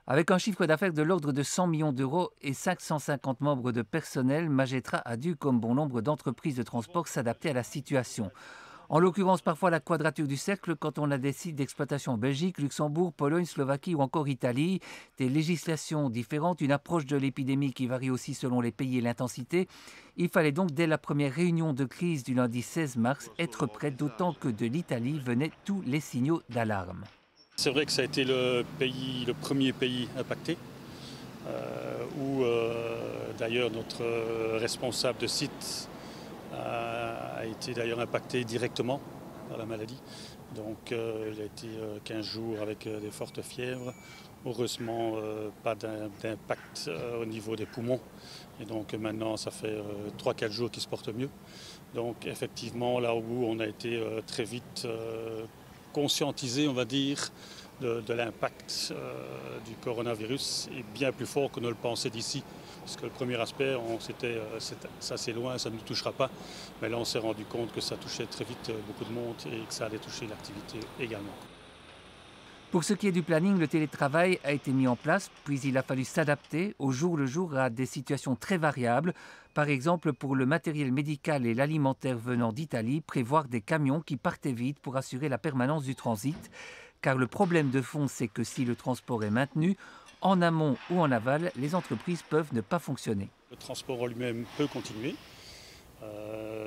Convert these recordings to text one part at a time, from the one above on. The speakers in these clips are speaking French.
Avec un chiffre d'affaires de l'ordre de 100 millions d'euros et 550 membres de personnel, Magetra a dû, comme bon nombre d'entreprises de transport, s'adapter à la situation. En l'occurrence, parfois la quadrature du cercle quand on a des sites d'exploitation en Belgique, Luxembourg, Pologne, Slovaquie ou encore Italie. Des législations différentes, une approche de l'épidémie qui varie aussi selon les pays et l'intensité. Il fallait donc, dès la première réunion de crise du lundi 16 mars, être prêt, d'autant que de l'Italie venaient tous les signaux d'alarme. C'est vrai que ça a été le premier pays impacté, où d'ailleurs notre responsable de site a été d'ailleurs impacté directement par la maladie. Donc il a été 15 jours avec des fortes fièvres. Heureusement, pas d'impact au niveau des poumons. Et donc maintenant, ça fait 3-4 jours qu'il se porte mieux. Donc effectivement, là où on a été très vite conscientisé, on va dire, de l'impact du coronavirus est bien plus fort que ne le pensait d'ici. Parce que le premier aspect, ça c'est loin, ça ne nous touchera pas. Mais là, on s'est rendu compte que ça touchait très vite beaucoup de monde et que ça allait toucher l'activité également. Pour ce qui est du planning, le télétravail a été mis en place, puis il a fallu s'adapter au jour le jour à des situations très variables. Par exemple, pour le matériel médical et l'alimentaire venant d'Italie, prévoir des camions qui partaient vite pour assurer la permanence du transit. Car le problème de fond, c'est que si le transport est maintenu, en amont ou en aval, les entreprises peuvent ne pas fonctionner. Le transport en lui-même peut continuer,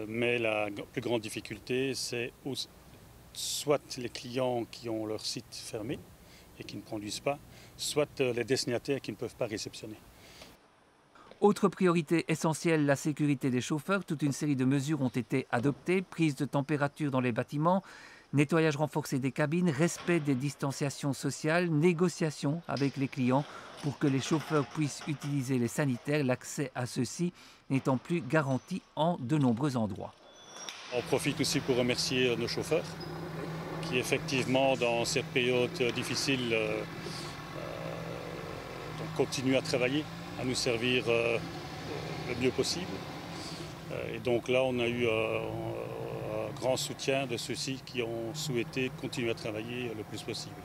mais la plus grande difficulté, c'est soit les clients qui ont leur site fermé et qui ne produisent pas, soit les destinataires qui ne peuvent pas réceptionner. Autre priorité essentielle, la sécurité des chauffeurs. Toute une série de mesures ont été adoptées. Prise de température dans les bâtiments, nettoyage renforcé des cabines, respect des distanciations sociales, négociation avec les clients pour que les chauffeurs puissent utiliser les sanitaires, l'accès à ceux-ci n'étant plus garanti en de nombreux endroits. On profite aussi pour remercier nos chauffeurs qui effectivement dans cette période difficile continuent à travailler, à nous servir le mieux possible. Et donc là, on a eu un grand soutien de ceux-ci qui ont souhaité continuer à travailler le plus possible.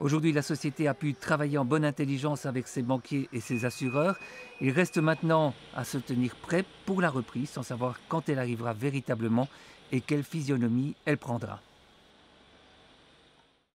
Aujourd'hui, la société a pu travailler en bonne intelligence avec ses banquiers et ses assureurs. Il reste maintenant à se tenir prêt pour la reprise, sans savoir quand elle arrivera véritablement et quelle physionomie elle prendra.